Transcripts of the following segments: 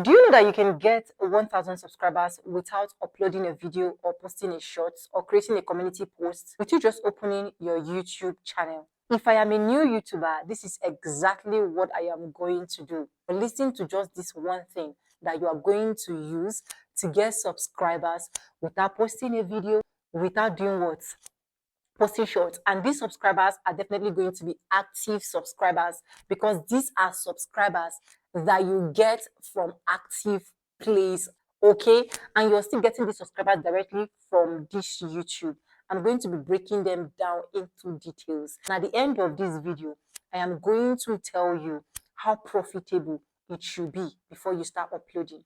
Do you know that you can get 1,000 subscribers without uploading a video or posting a short or creating a community post with you just opening your YouTube channel? If I am a new YouTuber, this is exactly what I am going to do. Listen to just this one thing that you are going to use to get subscribers without posting a video, without doing what? Posting shorts. And these subscribers are definitely going to be active subscribers, because these are subscribers that you get from active plays, okay? And you're still getting these subscribers directly from this YouTube. I'm going to be breaking them down into details. And at the end of this video, I am going to tell you how profitable it should be before you start uploading.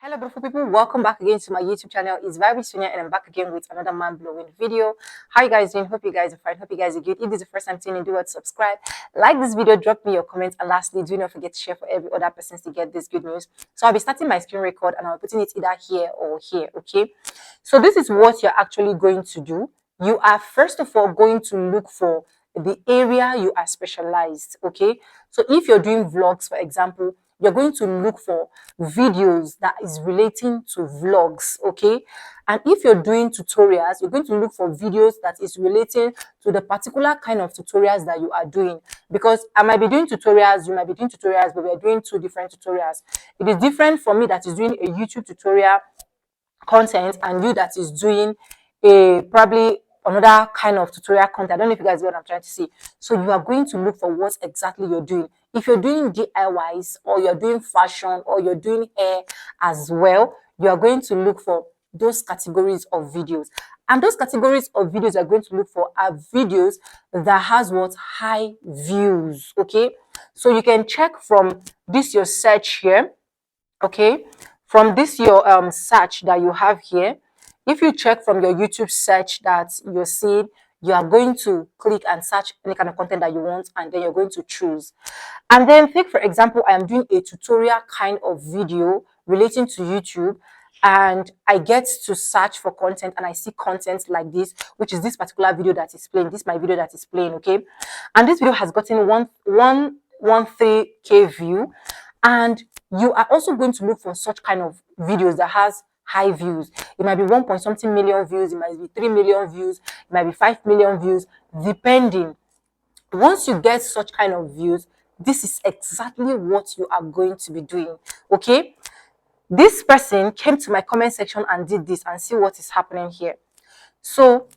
Hello beautiful people, welcome back again to my YouTube channel. It's Vibe Sonia and I'm back again with another mind-blowing video. How you guys doing? Hope you guys are fine. Hope you guys are good. If this is the first time tuning in, do what, subscribe, like this video, drop me your comments, and lastly, do not forget to share for every other person to get this good news. So I'll be starting my screen record and I'll be putting it either here or here, okay? So this is what you're actually going to do. You are first of all going to look for the area you are specialized, okay? So if you're doing vlogs, for example, you're going to look for videos that is relating to vlogs, okay? And if you're doing tutorials, you're going to look for videos that is relating to the particular kind of tutorials that you are doing. Because I might be doing tutorials, you might be doing tutorials, but we are doing two different tutorials. It is different for me that is doing a YouTube tutorial content and you that is doing a probably another kind of tutorial content. I don't know if you guys get what I'm trying to say. So you are going to look for what exactly you're doing. If you're doing DIYs or you're doing fashion or you're doing hair as well, you are going to look for those categories of videos. And those categories of videos you're going to look for are videos that has what? High views, okay? So you can check from this your search here, okay? From this your search that you have here, if you check from your YouTube search that you're seeing, you are going to click and search any kind of content that you want, and then you're going to choose. And then take, for example, I am doing a tutorial kind of video relating to YouTube, and I get to search for content and I see content like this, which is this particular video that is playing. This is my video that is playing, okay? And this video has gotten 113K view. And you are also going to look for such kind of videos that has high views. It might be 1 point something million views, it might be 3 million views, it might be 5 million views, depending. Once you get such kind of views, this is exactly what you are going to be doing, okay? This person came to my comment section and did this, and see what is happening here. So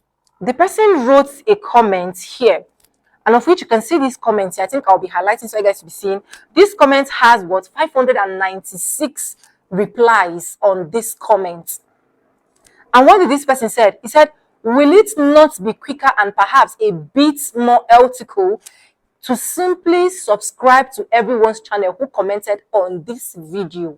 the person wrote a comment here, and of which you can see this comment here. I think I'll be highlighting so you guys to be seeing. This comment has what? 596 replies on this comment. And what did this person said? He said, will it not be quicker and perhaps a bit more ethical to simply subscribe to everyone's channel who commented on this video?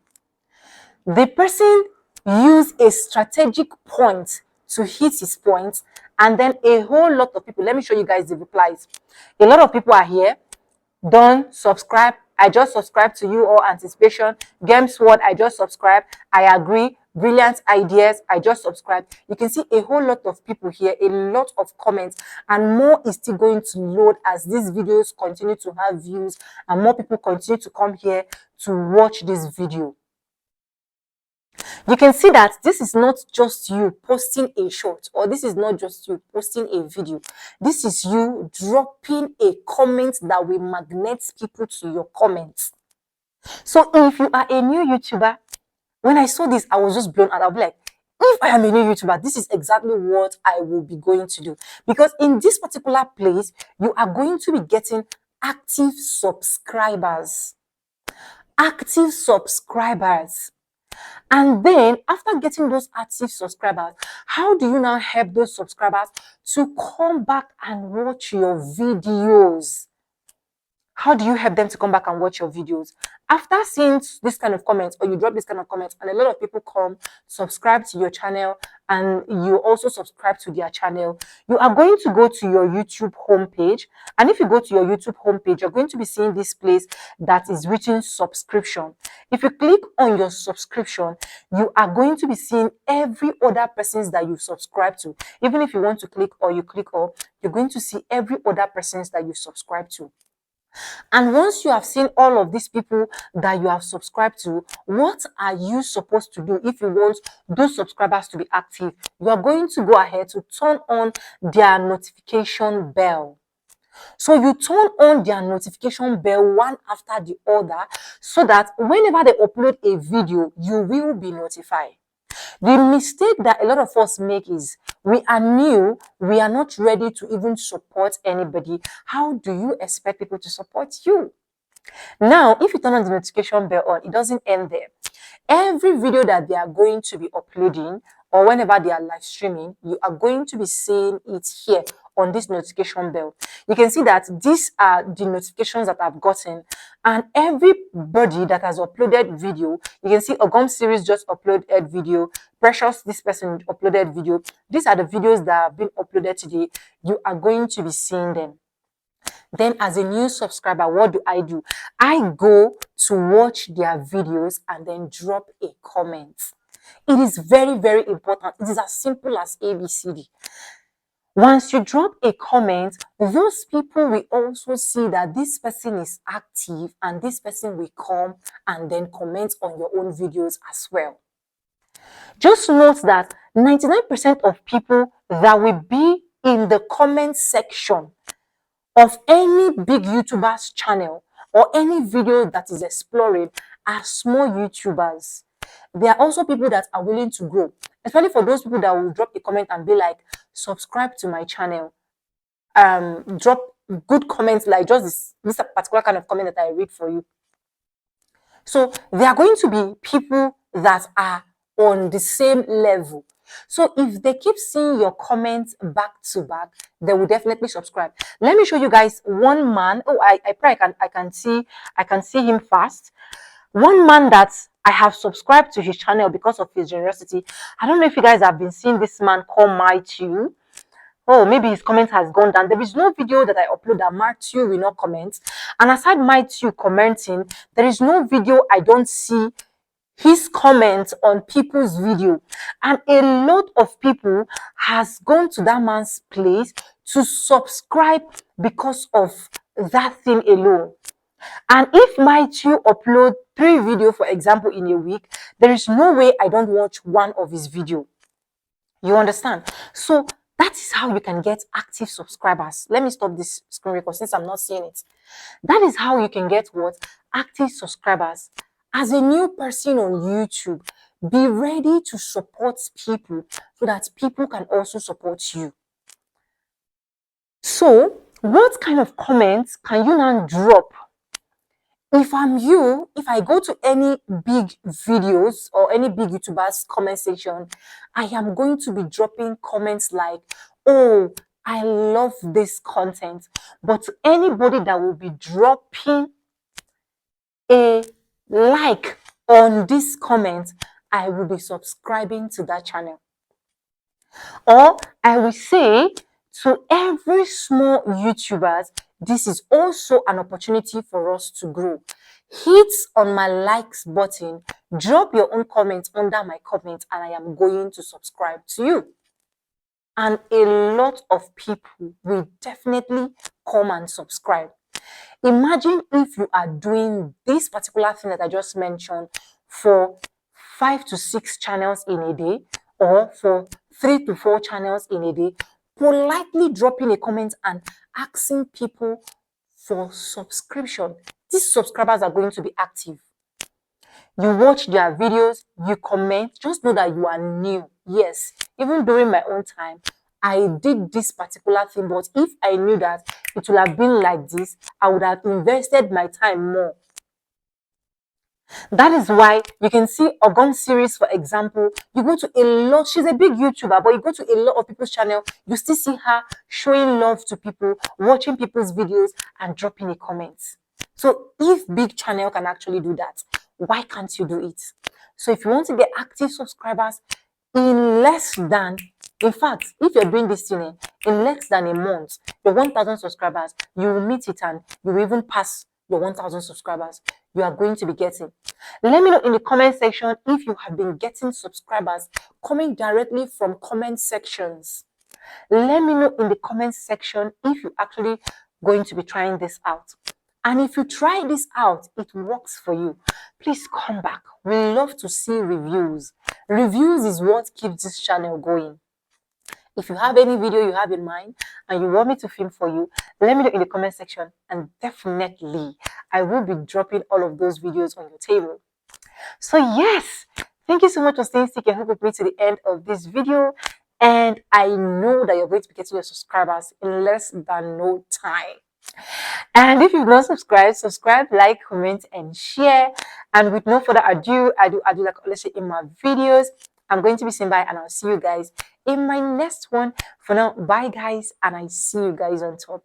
The person used a strategic point to hit his point, and then a whole lot of people, let me show you guys the replies. A lot of people are here. Don't subscribe. I just subscribed to you, all anticipation. Games what? I just subscribed. I agree. Brilliant ideas. I just subscribed. You can see a whole lot of people here, a lot of comments, and more is still going to load as these videos continue to have views and more people continue to come here to watch this video. You can see that this is not just you posting a short, or this is not just you posting a video. This is you dropping a comment that will magnet people to your comments. So if you are a new YouTuber, when I saw this, I was just blown out. I'll be like, if I am a new YouTuber, this is exactly what I will be going to do. Because in this particular place, you are going to be getting active subscribers. Active subscribers. And then after getting those active subscribers, how do you now help those subscribers to come back and watch your videos? How do you help them to come back and watch your videos? After seeing this kind of comments, or you drop this kind of comments, and a lot of people come, subscribe to your channel, and you also subscribe to their channel, you are going to go to your YouTube homepage. And if you go to your YouTube homepage, you're going to be seeing this place that is written subscription. If you click on your subscription, you are going to be seeing every other persons that you subscribe to. Even if you want to click or you click all, you're going to see every other persons that you subscribe to. And once you have seen all of these people that you have subscribed to, what are you supposed to do if you want those subscribers to be active? You are going to go ahead to turn on their notification bell. So you turn on their notification bell one after the other so that whenever they upload a video, you will be notified. The mistake that a lot of us make is we are new, we are not ready to even support anybody. How do you expect people to support you? Now, if you turn on the notification bell on, it doesn't end there. Every video that they are going to be uploading or whenever they are live streaming, you are going to be seeing it here on this notification bell. You can see that these are the notifications that I've gotten, and everybody that has uploaded video, you can see Ogum series just uploaded video, Precious, this person uploaded video. These are the videos that have been uploaded today. You are going to be seeing them. Then as a new subscriber, what do? I go to watch their videos and then drop a comment. It is very, very important. It is as simple as ABCD. Once you drop a comment, those people will also see that this person is active and this person will come and then comment on your own videos as well. Just note that 99% of people that will be in the comment section of any big YouTuber's channel or any video that is exploring are small YouTubers. There are also people that are willing to grow, especially for those people that will drop a comment and be like, subscribe to my channel. Drop good comments like just this particular kind of comment that I read for you. So there are going to be people that are on the same level. So if they keep seeing your comments back to back, they will definitely subscribe. Let me show you guys one man. Oh, I pray I can see him fast. One man that I have subscribed to his channel because of his generosity. I don't know if you guys have been seeing this man called Matthew. Oh, maybe his comment has gone down. There is no video that I upload that Matthew will not comment. And aside Matthew commenting, there is no video I don't see his comments on people's video, and a lot of people has gone to that man's place to subscribe because of that thing alone. And if Matthew upload 3 videos, for example, in a week, there is no way I don't watch one of his video. You understand? So that is how you can get active subscribers. Let me stop this screen record since I'm not seeing it. That is how you can get what? Active subscribers. As a new person on YouTube, be ready to support people so that people can also support you. So, what kind of comments can you now drop? If I'm you, if I go to any big videos or any big YouTubers comment section, I am going to be dropping comments like, oh, I love this content. But to anybody that will be dropping a like on this comment, I will be subscribing to that channel. Or I will say to every small YouTubers, this is also an opportunity for us to grow. Hit on my likes button, drop your own comment under my comment, and I am going to subscribe to you. And a lot of people will definitely come and subscribe. Imagine if you are doing this particular thing that I just mentioned for 5 to 6 channels in a day, or for 3 to 4 channels in a day, politely dropping a comment and asking people for subscription. These subscribers are going to be active. You watch their videos, you comment, just know that you are new. Yes, even during my own time, I did this particular thing, but if I knew that it would have been like this, I would have invested my time more. That is why you can see Ogum series, for example. You go to a lot, she's a big YouTuber, but you go to a lot of people's channel, you still see her showing love to people, watching people's videos, and dropping a comment. So if big channel can actually do that, why can't you do it? So if you want to get active subscribers in less than, in fact, if you're doing this thing in less than a month, your 1,000 subscribers, you will meet it and you will even pass your 1,000 subscribers you are going to be getting. Let me know in the comment section if you have been getting subscribers coming directly from comment sections. Let me know in the comment section if you're actually going to be trying this out. And if you try this out, it works for you, please come back. We love to see reviews. Reviews is what keeps this channel going. If you have any video you have in mind and you want me to film for you, let me know in the comment section, and definitely I will be dropping all of those videos on your table. So yes, thank you so much for staying stick and hook with me to the end of this video. And I know that you're going to be getting your subscribers in less than no time. And if you've not subscribed, subscribe, like, comment, and share. And with no further ado, I do like I always say in my videos, I'm going to be saying bye, and I'll see you guys in my next one. For now, bye guys, and I see you guys on top.